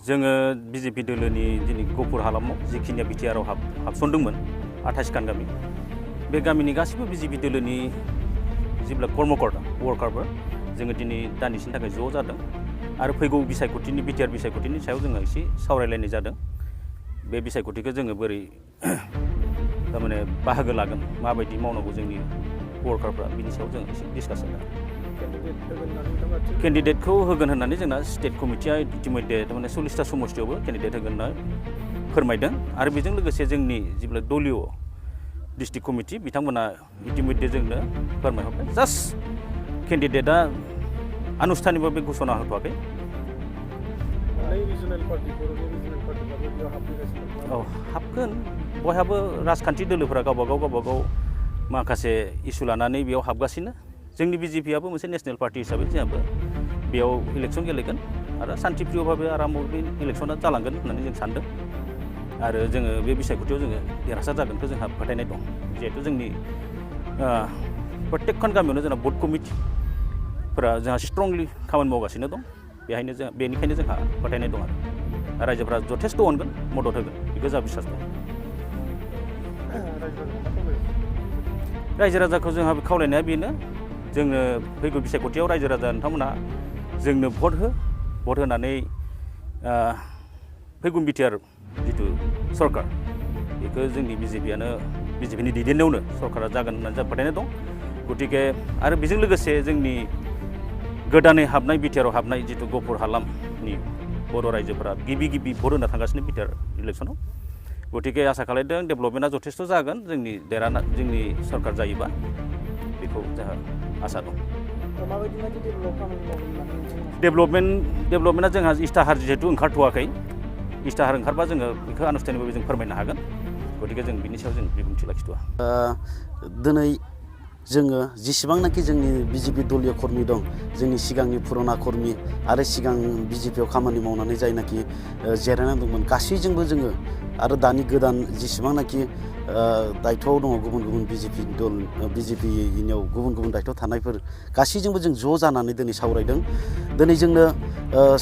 जोङो BJP दोलोनि दिनै गफुर हालामाव जिखिनिया बिटिआरआव हाबसनदोंमोन 28 खान गामि बे गामिनि गासिबो BJP दोलोनि जेब्ला कर्मकर्ता वर्कारफोर जोङो दिनै दान्दिसेनि थाखाय ज' जादों आरो फैगौ बिसायख'थिनि बिटिआर बिसायख'थिनि सायाव जोङो एसे सावरायलायनाय जादों। बे बिसायख'थिखौ जोङो बोरै थारमाने बाहागो लागोन माबायदि मावनांगौ जोंनि वर्कारफ्रा बिनि सायाव जों एसे डिसकास जादों। केन्डिडेटखौ होगोन होननानै जोंना स्टेट कमिटिया इतिमध्ये थारमाने 40टा समस्थियावबो केन्डिडेट होगोन होनना फोरमायदों आरो बेजों लोगोसे जोंनि जेब्ला दलीय डिस्ट्रिक्ट कमिटि बिथांमोना इतिमध्ये जोंनो फोरमायहरबाय जास्ट केन्डिडेटआ आनुষ্ঠাनिकबा बे घोषणा होथ'वाखै। औ हाबगोन बयहाबो राजखान्थि दोलोफोरा गावबा गाव माखासे इसु लानानै बेयाव हाबगासिनो। जोंनि BJPआबो मोनसे नेशनेल पार्टी हिसाबै जोंहाबो बेयाव इलेक्सन गेलेगोन आरो शान्तिप्रियभाबे आरामाव बे इलेक्सना जालांगोन होननानै जों सानदों आरो जोङो बे बिसायख'थियाव जोङो देरहासार जागोनखौ जोंहा फोथायनाय दं। जिहेतु जोंनि प्रत्येकखन गामियावनो जोंना बुथ कमिटिफोरा जोंहा स्ट्रंलि खामानि मावगासिनो दं। बेनिखायनो जोंहा फोथायनाय दं आरो रायजोफोरा जथेस्थ' अनगोन मदद होगोन बेखौ जोंहा बिसास दं। रायजो राजाखौ जोंहा खावलायनाया बेनो जोङो फैगौ बिसायख'थियाव रायजो राजा नोंथांमोना जोंनो भट होनानै फैगौ बिटिआर जिथु सरकार बेखौ जोंनि BJPनि दैदेननायावनो सरकारा जागोन होननानै जों फोथायनाय दं। गतिके आरो बेजों लोगोसे जोंनि गोदानै हाबनाय बिटिआरआव हाबनाय जिथु गफुर हालामनि बर' रायजोफोरा गिबि भट होना थांगासिनो बिटिआर इलेक्सनाव। गतिके आसा खालामदों डेभेलपमेन्टआ जथेस्थ' जागोन जोंनि सरकार जायोबा बेखौ जोंहा आसा दं। डेभेलपमेन्टआ जोंहा इस्ताहार जिहेतु ओंखारथ'वाखै। इस्ताहार ओंखारबा जोङो बेखौ आनुষ্ঠাनिकभाबै जों फोरमायनो हागोन। गतिके जों बिनि सायाव जों बिबुंथि लाखिथ'वा। दिनै जोङो जेसेबांनाखि जोंनि BJP दलीय कर्मि दं जोंनि सिगांनि पुराना कर्मि आरो सिगां BJPआव खामानि मावनानै जायनाखि जिरायनानै दंमोन गासैजोंबो जोङो आरो दानि गोदान जेसेबांनाखि दायथ'आव दङ गुबुन BJPनियाव गुबुन दायथ' थानायफोर गासैजोंबो जों ज' जानानै दिनै सावरायदों। दिनै जोंनो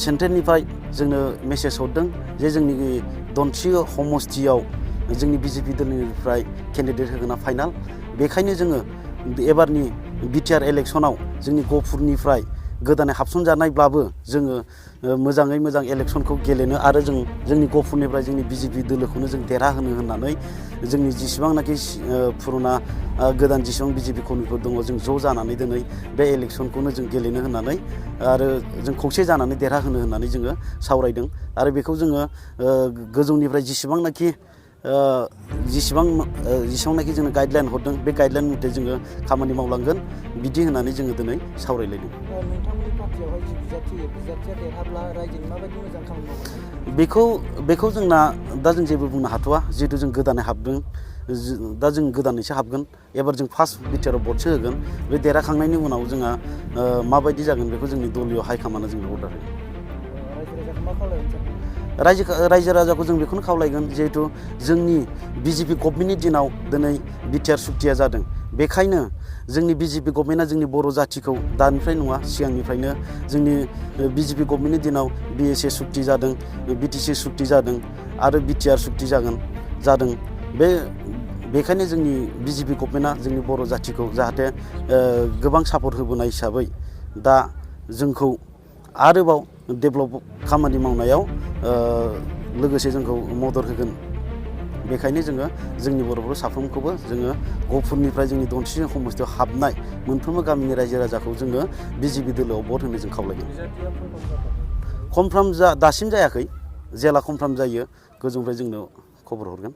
सेन्ट्रेलनिफ्राय जोंनो मेसेज हरदों जे जोंनि दनसि समस्थियाव जोंनि BJP दोलोनिफ्राय केन्डिडेट होगोना फाइनाल। बेखायनो जोङो एबारनि बिटिआर इलेक्सनाव जोंनि गफुरनिफ्राय गोदानै हाबसनजानायब्लाबो जोङो मोजाङै मोजां इलेक्सनखौ गेलेनो आरो जोंनि गफुरनिफ्राय जोंनि BJP दोलोखौनो जों देरहाहोनो होननानै जोंनि जेसेबांनाखि पुराना गोदान जेसेबां BJP कर्मिफोर दङ जों ज' जानानै दिनै बे इलेक्सनखौनो जों गेलेनो होननानै आरो जों खौसे जानानै देरहाहोनो होननानै जोङो सावरायदों आरो बेखौ जोङो गोजौनिफ्राय जेसेबांनाखि जोंनो गाइडलाइन हरदों बे गाइडलाइन मथे जोङो खामानि मावलांगोन बिदि होननानै जोङो दिनै सावरायलायदों। नोंथांमोननि पार्टियावहाय जि बिजाथिया देरहाब्ला रायजोनि माबायदि मोजां खामानि मावगोन? बेखौ जोंना दा जों जेबो बुंनो हाथ'वा। जिहेतु जों गोदानै हाबदों दा जों गोदानैसो हाबगोन। एबार जों फार्स्ट बिटिआरआव भटसो होगोन। बे देरहाखांनायनि उनाव जोंहा माबायदि जागोन बेखौ जोंनि दलीय हाइकमान्डआ जोंनो अर्डार होगोन। रायजो राजाखौ जों बेखौनो खावलायगोन जिहेतु जोंनि BJP गभर्नमेन्टनि दिनाव दिनै बिटिआर सुक्तिया जादों। बेखायनो जोंनि BJP गभर्नमेन्टआ जोंनि बर' जाथिखौ दानिफ्राय नङा सिगांनिफ्रायनो जोंनि BJP गभर्नमेन्टनि दिनाव BSA सुक्ति जादों, BTC सुक्ति जादों आरो बिटिआर सुक्ति जादों। बेखायनो जोंनि BJP गभर्नमेन्टआ जोंनि बर' जाथिखौ जाहाथे गोबां सापर्ट होबोनाय हिसाबै दा जोंखौ आरोबाव डेभेलप खामानि मावनायाव लोगोसे जोंखौ मदद होगोन। बेखायनो जोङो जोंनि बर'फोर साफ्रोमखौबो जोङो गफुरनिफ्राय जोंनि दनसि समस्थियाव हाबनाय मोनफ्रोमबो गामिनि रायजो राजाखौ जोङो BJP दोलोआव भट होनो जों खावलायगोन। कनफार्म दासिम जायाखै। जेला कनफार्म जायो गोजौनिफ्राय जोंनो खबर हरगोन।